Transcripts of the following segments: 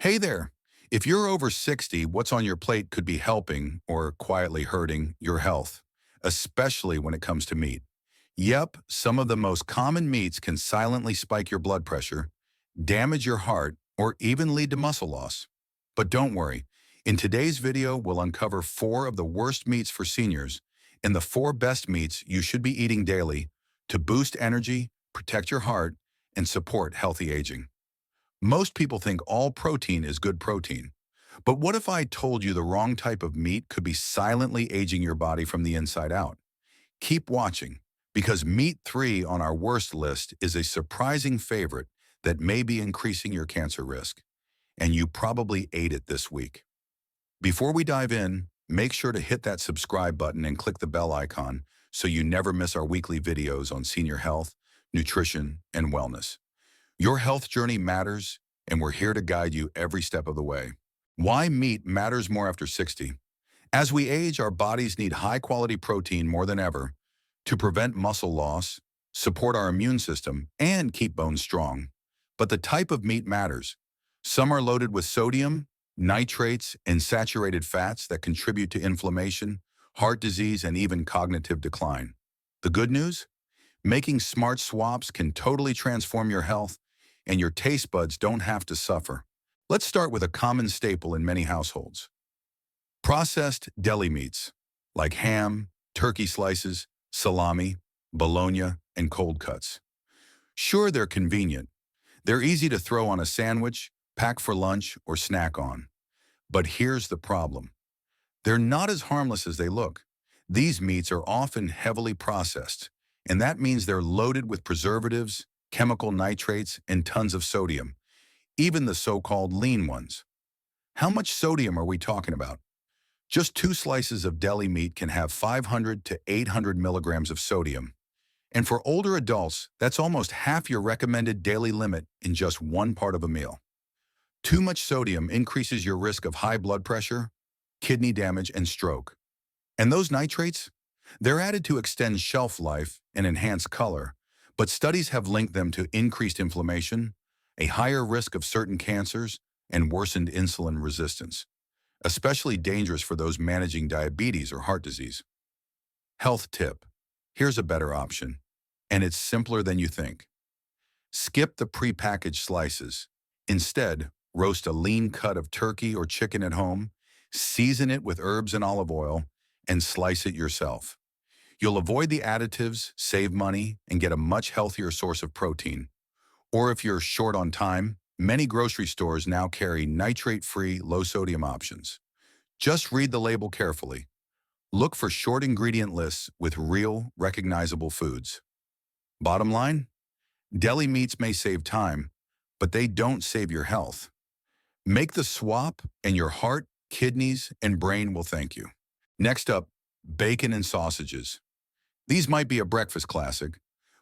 Hey there. If you're over 60, what's on your plate could be helping or quietly hurting your health, especially when it comes to meat. Yep, some of the most common meats can silently spike your blood pressure, damage your heart, or even lead to muscle loss. But don't worry. In today's video, we'll uncover 4 of the worst meats for seniors and the 4 best meats you should be eating daily to boost energy, protect your heart, and support healthy aging. Most people think all protein is good protein. But what if I told you the wrong type of meat could be silently aging your body from the inside out? Keep watching, because meat 3 on our worst list is a surprising favorite that may be increasing your cancer risk. And you probably ate it this week. Before we dive in, make sure to hit that subscribe button and click the bell icon so you never miss our weekly videos on senior health, nutrition, and wellness. Your health journey matters, and we're here to guide you every step of the way. Why meat matters more after 60. As we age, our bodies need high-quality protein more than ever to prevent muscle loss, support our immune system, and keep bones strong. But the type of meat matters. Some are loaded with sodium, nitrates, and saturated fats that contribute to inflammation, heart disease, and even cognitive decline. The good news? Making smart swaps can totally transform your health, and your taste buds don't have to suffer. Let's start with a common staple in many households. Processed deli meats, like ham, turkey slices, salami, bologna, and cold cuts. Sure, they're convenient. They're easy to throw on a sandwich, pack for lunch, or snack on. But here's the problem. They're not as harmless as they look. These meats are often heavily processed, and that means they're loaded with preservatives, chemical nitrates, and tons of sodium, even the so-called lean ones. How much sodium are we talking about? Just 2 slices of deli meat can have 500 to 800 milligrams of sodium. And for older adults, that's almost half your recommended daily limit in just one part of a meal. Too much sodium increases your risk of high blood pressure, kidney damage, and stroke. And those nitrates? They're added to extend shelf life and enhance color, but studies have linked them to increased inflammation, a higher risk of certain cancers, and worsened insulin resistance, especially dangerous for those managing diabetes or heart disease. Health tip. Here's a better option, and it's simpler than you think. Skip the prepackaged slices. Instead, roast a lean cut of turkey or chicken at home, season it with herbs and olive oil, and slice it yourself. You'll avoid the additives, save money, and get a much healthier source of protein. Or if you're short on time, many grocery stores now carry nitrate-free, low-sodium options. Just read the label carefully. Look for short ingredient lists with real, recognizable foods. Bottom line? Deli meats may save time, but they don't save your health. Make the swap, and your heart, kidneys, and brain will thank you. Next up, bacon and sausages. These might be a breakfast classic,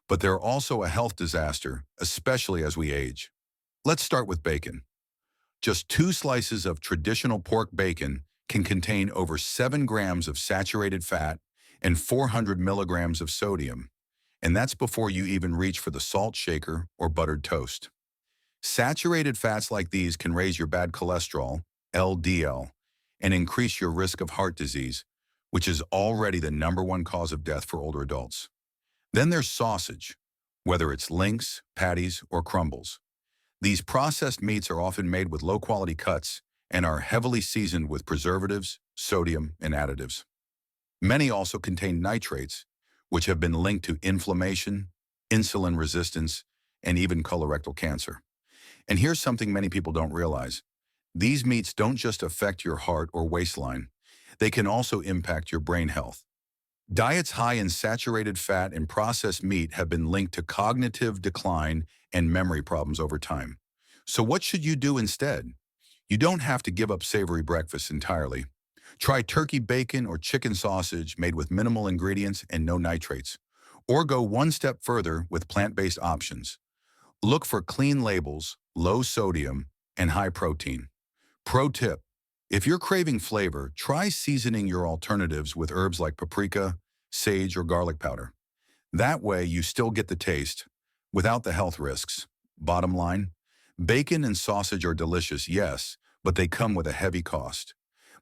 but they're also a health disaster, especially as we age. Let's start with bacon. Just 2 slices of traditional pork bacon can contain over 7 grams of saturated fat and 400 milligrams of sodium, and that's before you even reach for the salt shaker or buttered toast. Saturated fats like these can raise your bad cholesterol, LDL, and increase your risk of heart disease, which is already the #1 cause of death for older adults. Then there's sausage, whether it's links, patties, or crumbles. These processed meats are often made with low-quality cuts and are heavily seasoned with preservatives, sodium, and additives. Many also contain nitrates, which have been linked to inflammation, insulin resistance, and even colorectal cancer. And here's something many people don't realize. These meats don't just affect your heart or waistline. They can also impact your brain health. Diets high in saturated fat and processed meat have been linked to cognitive decline and memory problems over time. So what should you do instead? You don't have to give up savory breakfast entirely. Try turkey bacon or chicken sausage made with minimal ingredients and no nitrates. Or go one step further with plant-based options. Look for clean labels, low sodium, and high protein. Pro tip: if you're craving flavor, try seasoning your alternatives with herbs like paprika, sage, or garlic powder. That way, you still get the taste without the health risks. Bottom line, Bacon and sausage are delicious, yes, but they come with a heavy cost.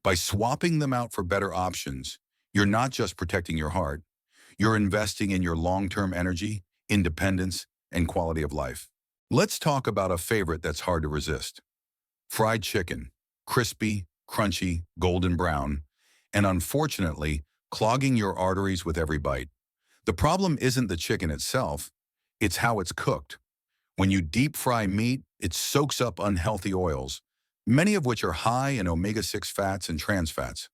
By swapping them out for better options, you're not just protecting your heart, you're investing in your long-term energy, independence, and quality of life. Let's talk about a favorite that's hard to resist. Fried chicken, crispy, crunchy, golden brown, and unfortunately, clogging your arteries with every bite. The problem isn't the chicken itself, it's how it's cooked. When you deep fry meat, it soaks up unhealthy oils, many of which are high in omega-6 fats and trans fats.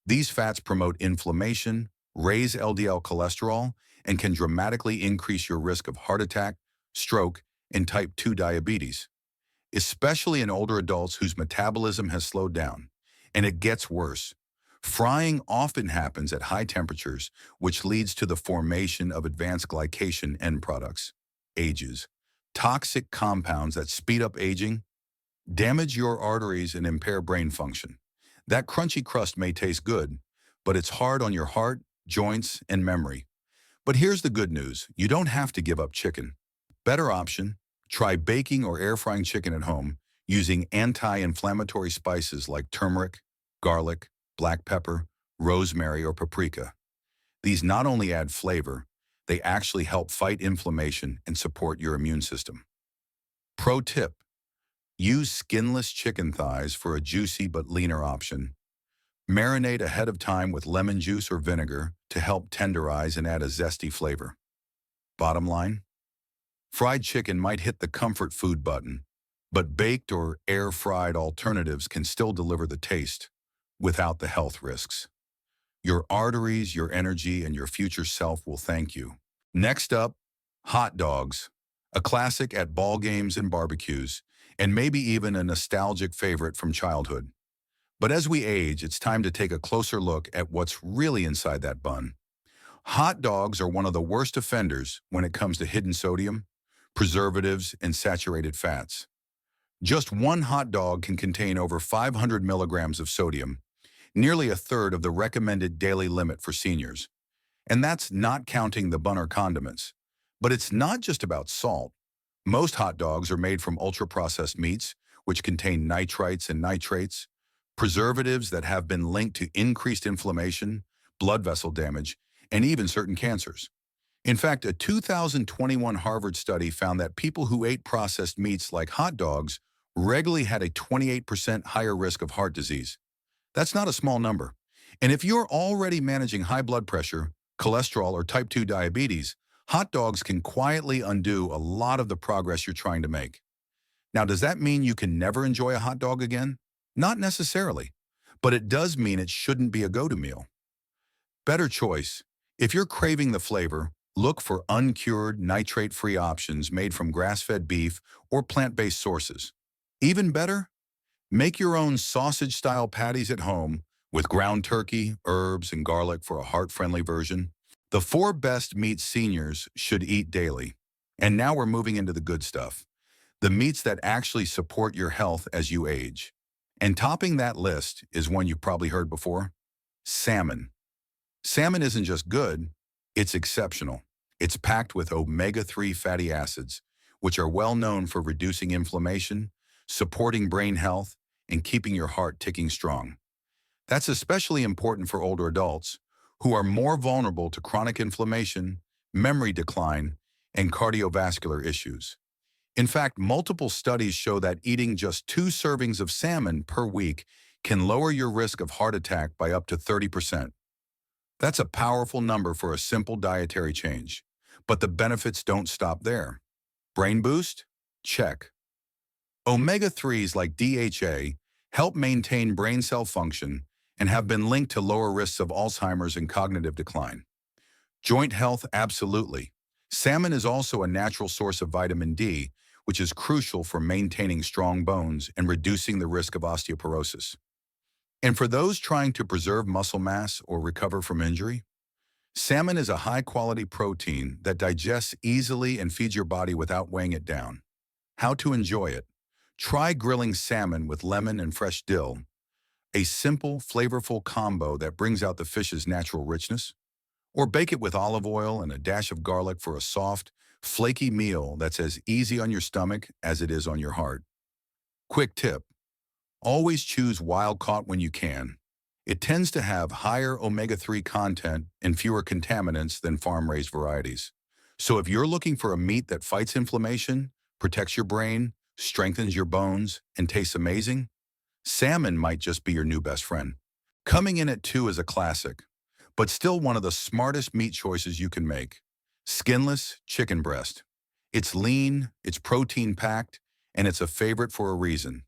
These fats promote inflammation, raise LDL cholesterol, and can dramatically increase your risk of heart attack, stroke, and type 2 diabetes, especially in older adults whose metabolism has slowed down. And it gets worse. Frying often happens at high temperatures, which leads to the formation of advanced glycation end products, AGEs, toxic compounds that speed up aging, damage your arteries, and impair brain function. That crunchy crust may taste good, but it's hard on your heart, joints, and memory. But here's the good news. You don't have to give up chicken. Better option, try baking or air frying chicken at home using anti-inflammatory spices like turmeric, garlic, black pepper, rosemary, or paprika. These not only add flavor, they actually help fight inflammation and support your immune system. Pro tip, use skinless chicken thighs for a juicy but leaner option. Marinate ahead of time with lemon juice or vinegar to help tenderize and add a zesty flavor. Bottom line, fried chicken might hit the comfort food button, but baked or air-fried alternatives can still deliver the taste without the health risks. Your arteries, your energy, and your future self will thank you. Next up, hot dogs, a classic at ball games and barbecues, and maybe even a nostalgic favorite from childhood. But as we age, it's time to take a closer look at what's really inside that bun. Hot dogs are one of the worst offenders when it comes to hidden sodium, preservatives, and saturated fats. Just one hot dog can contain over 500 milligrams of sodium, nearly a third of the recommended daily limit for seniors. And that's not counting the bun or condiments. But it's not just about salt. Most hot dogs are made from ultra-processed meats, which contain nitrites and nitrates, preservatives that have been linked to increased inflammation, blood vessel damage, and even certain cancers. In fact, a 2021 Harvard study found that people who ate processed meats like hot dogs regularly had a 28% higher risk of heart disease. That's not a small number. And if you're already managing high blood pressure, cholesterol, or type 2 diabetes, hot dogs can quietly undo a lot of the progress you're trying to make. Now, does that mean you can never enjoy a hot dog again? Not necessarily, but it does mean it shouldn't be a go-to meal. Better choice. If you're craving the flavor, look for uncured, nitrate-free options made from grass-fed beef or plant-based sources. Even better, make your own sausage-style patties at home with ground turkey, herbs, and garlic for a heart-friendly version. The 4 best meats seniors should eat daily. And now we're moving into the good stuff, the meats that actually support your health as you age. And topping that list is one you've probably heard before, salmon. Salmon isn't just good, it's exceptional. It's packed with omega-3 fatty acids, which are well known for reducing inflammation, supporting brain health, and keeping your heart ticking strong. That's especially important for older adults who are more vulnerable to chronic inflammation, memory decline, and cardiovascular issues. In fact, multiple studies show that eating just 2 servings of salmon per week can lower your risk of heart attack by up to 30%. That's a powerful number for a simple dietary change. But the benefits don't stop there. Brain boost? Check. Omega-3s like DHA help maintain brain cell function and have been linked to lower risks of Alzheimer's and cognitive decline. Joint health? Absolutely. Salmon is also a natural source of vitamin D, which is crucial for maintaining strong bones and reducing the risk of osteoporosis. And for those trying to preserve muscle mass or recover from injury, salmon is a high-quality protein that digests easily and feeds your body without weighing it down. How to enjoy it? Try grilling salmon with lemon and fresh dill, a simple, flavorful combo that brings out the fish's natural richness. Or bake it with olive oil and a dash of garlic for a soft, flaky meal that's as easy on your stomach as it is on your heart. Quick tip: always choose wild caught when you can. It tends to have higher omega-3 content and fewer contaminants than farm-raised varieties. So if you're looking for a meat that fights inflammation, protects your brain, strengthens your bones, and tastes amazing, salmon might just be your new best friend. Coming in at 2 is a classic, but still one of the smartest meat choices you can make: skinless chicken breast. It's lean, it's protein-packed, and it's a favorite for a reason.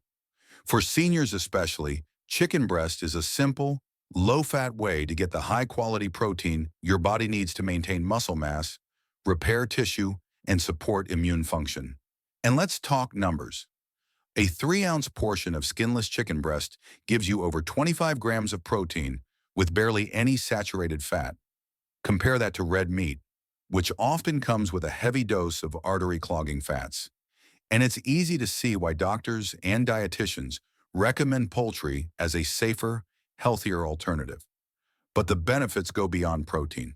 For seniors especially, chicken breast is a simple, low-fat way to get the high-quality protein your body needs to maintain muscle mass, repair tissue, and support immune function. And let's talk numbers. A 3-ounce portion of skinless chicken breast gives you over 25 grams of protein with barely any saturated fat. Compare that to red meat, which often comes with a heavy dose of artery-clogging fats. And it's easy to see why doctors and dietitians recommend poultry as a safer, healthier alternative. But the benefits go beyond protein.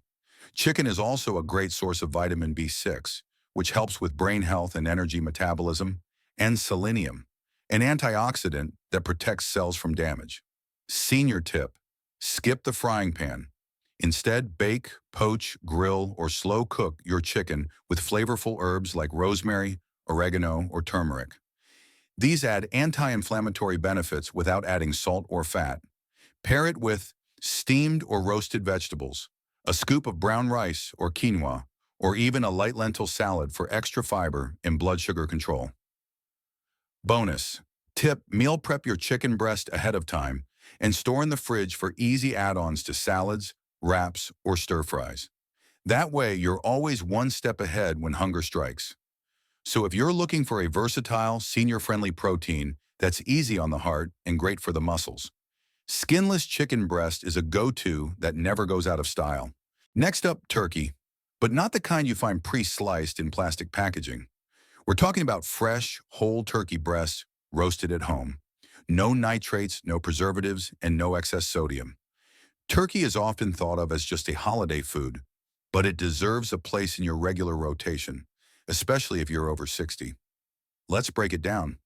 Chicken is also a great source of vitamin B6, which helps with brain health and energy metabolism, and selenium, an antioxidant that protects cells from damage. Senior tip: skip the frying pan. Instead, bake, poach, grill, or slow cook your chicken with flavorful herbs like rosemary, oregano, or turmeric. These add anti-inflammatory benefits without adding salt or fat. Pair it with steamed or roasted vegetables, a scoop of brown rice or quinoa, or even a light lentil salad for extra fiber and blood sugar control. Bonus tip: meal prep your chicken breast ahead of time and store in the fridge for easy add-ons to salads, wraps, or stir-fries. That way, you're always one step ahead when hunger strikes. So if you're looking for a versatile, senior-friendly protein that's easy on the heart and great for the muscles, skinless chicken breast is a go-to that never goes out of style. Next up, turkey, but not the kind you find pre-sliced in plastic packaging. We're talking about fresh, whole turkey breasts roasted at home. No nitrates, no preservatives, and no excess sodium. Turkey is often thought of as just a holiday food, but it deserves a place in your regular rotation, especially if you're over 60. Let's break it down.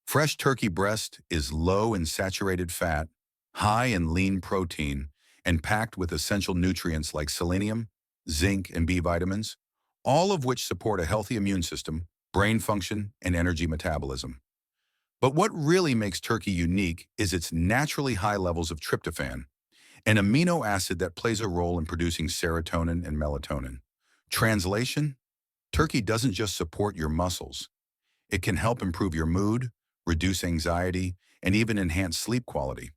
Fresh turkey breast is low in saturated fat, high in lean protein, and packed with essential nutrients like selenium, zinc, and B vitamins, all of which support a healthy immune system, brain function, and energy metabolism. But what really makes turkey unique is its naturally high levels of tryptophan, an amino acid that plays a role in producing serotonin and melatonin. Translation: turkey doesn't just support your muscles. It can help improve your mood, reduce anxiety, and even enhance sleep quality.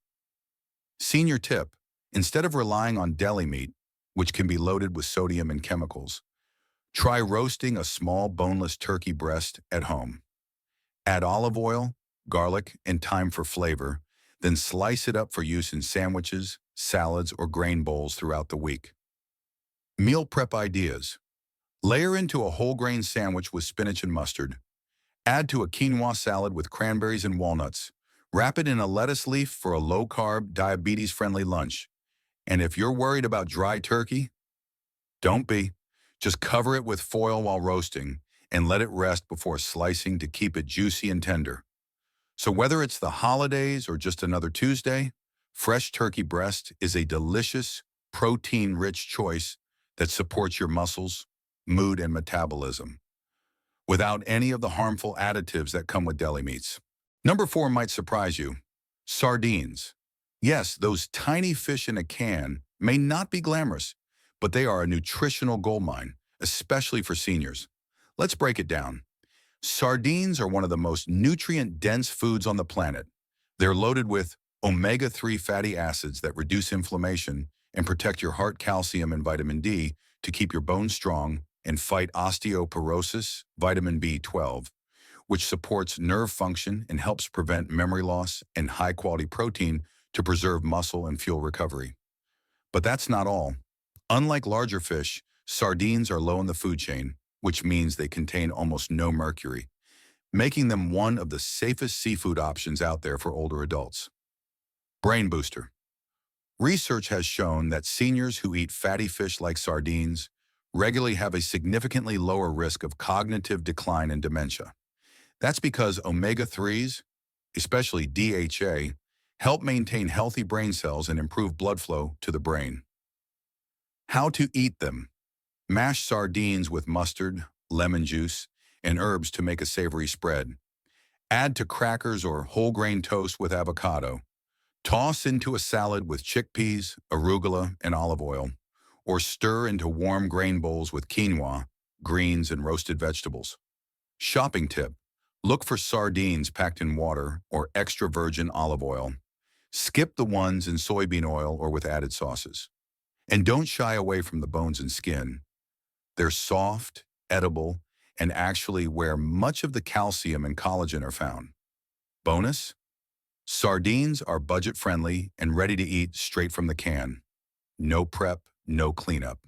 Senior tip: instead of relying on deli meat, which can be loaded with sodium and chemicals, try roasting a small boneless turkey breast at home. Add olive oil, garlic, and thyme for flavor, then slice it up for use in sandwiches, salads, or grain bowls throughout the week. Meal prep ideas: layer into a whole grain sandwich with spinach and mustard. Add to a quinoa salad with cranberries and walnuts. Wrap it in a lettuce leaf for a low-carb, diabetes-friendly lunch. And if you're worried about dry turkey, don't be. Just cover it with foil while roasting and let it rest before slicing to keep it juicy and tender. So whether it's the holidays or just another Tuesday, fresh turkey breast is a delicious, protein-rich choice that supports your muscles, mood, and metabolism, without any of the harmful additives that come with deli meats. Number 4 might surprise you: sardines. Yes, those tiny fish in a can may not be glamorous, but they are a nutritional goldmine, especially for seniors. Let's break it down. Sardines are one of the most nutrient-dense foods on the planet. They're loaded with omega-3 fatty acids that reduce inflammation and protect your heart, calcium, and vitamin D to keep your bones strong and fight osteoporosis, vitamin B12, which supports nerve function and helps prevent memory loss, and high-quality protein to preserve muscle and fuel recovery. But that's not all. Unlike larger fish, sardines are low in the food chain, which means they contain almost no mercury, making them one of the safest seafood options out there for older adults. Brain booster. Research has shown that seniors who eat fatty fish like sardines regularly have a significantly lower risk of cognitive decline and dementia. That's because omega-3s, especially DHA, help maintain healthy brain cells and improve blood flow to the brain. How to eat them. Mash sardines with mustard, lemon juice, and herbs to make a savory spread. Add to crackers or whole grain toast with avocado. Toss into a salad with chickpeas, arugula, and olive oil, or stir into warm grain bowls with quinoa, greens, and roasted vegetables. Shopping tip. Look for sardines packed in water or extra virgin olive oil. Skip the ones in soybean oil or with added sauces. And don't shy away from the bones and skin. They're soft, edible, and actually where much of the calcium and collagen are found. Bonus: sardines are budget-friendly and ready to eat straight from the can. No prep, no cleanup.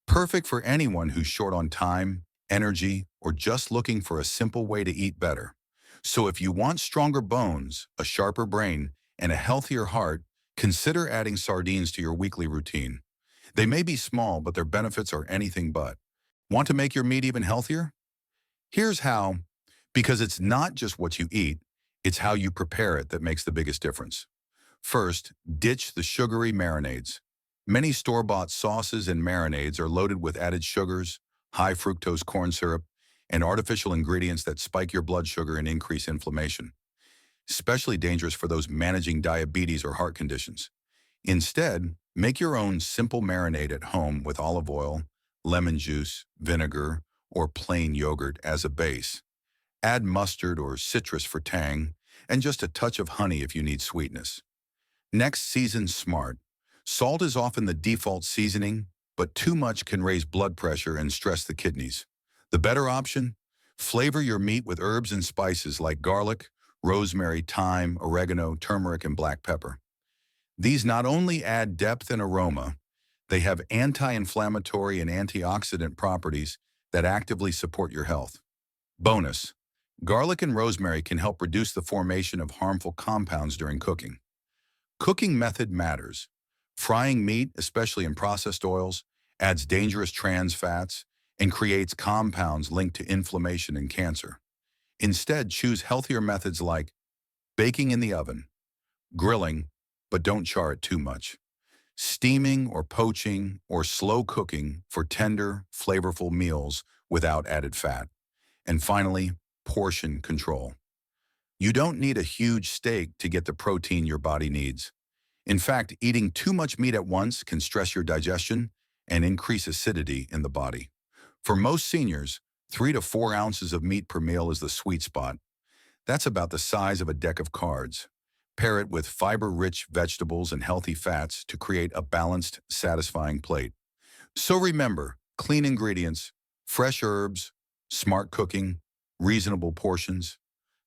Perfect for anyone who's short on time, energy, or just looking for a simple way to eat better. So if you want stronger bones, a sharper brain, and a healthier heart, consider adding sardines to your weekly routine. They may be small, but their benefits are anything but. Want to make your meat even healthier? Here's how. Because it's not just what you eat, it's how you prepare it that makes the biggest difference. First, ditch the sugary marinades. Many store-bought sauces and marinades are loaded with added sugars, high fructose corn syrup, and artificial ingredients that spike your blood sugar and increase inflammation. Especially dangerous for those managing diabetes or heart conditions. Instead, make your own simple marinade at home with olive oil, lemon juice, vinegar, or plain yogurt as a base. Add mustard or citrus for tang, and just a touch of honey if you need sweetness. Next, season smart. Salt is often the default seasoning, but too much can raise blood pressure and stress the kidneys. The better option? Flavor your meat with herbs and spices like garlic, rosemary, thyme, oregano, turmeric, and black pepper. These not only add depth and aroma, they have anti-inflammatory and antioxidant properties that actively support your health. Bonus: garlic and rosemary can help reduce the formation of harmful compounds during cooking. Cooking method matters. Frying meat, especially in processed oils, adds dangerous trans fats and creates compounds linked to inflammation and cancer. Instead, choose healthier methods like baking in the oven, grilling, but don't char it too much, steaming or poaching or slow cooking for tender, flavorful meals without added fat. And finally, portion control. You don't need a huge steak to get the protein your body needs. In fact, eating too much meat at once can stress your digestion and increase acidity in the body. For most seniors, 3 to 4 ounces of meat per meal is the sweet spot. That's about the size of a deck of cards. Pair it with fiber-rich vegetables and healthy fats to create a balanced, satisfying plate. So remember, clean ingredients, fresh herbs, smart cooking, reasonable portions.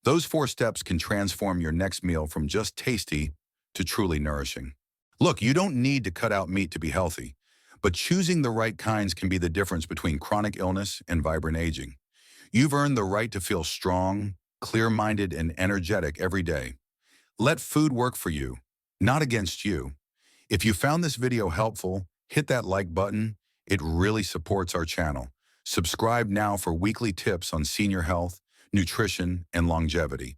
Those 4 steps can transform your next meal from just tasty to truly nourishing. Look, you don't need to cut out meat to be healthy, but choosing the right kinds can be the difference between chronic illness and vibrant aging. You've earned the right to feel strong, clear-minded, and energetic every day. Let food work for you, not against you. If you found this video helpful, hit that like button. It really supports our channel. Subscribe now for weekly tips on senior health, nutrition, and longevity.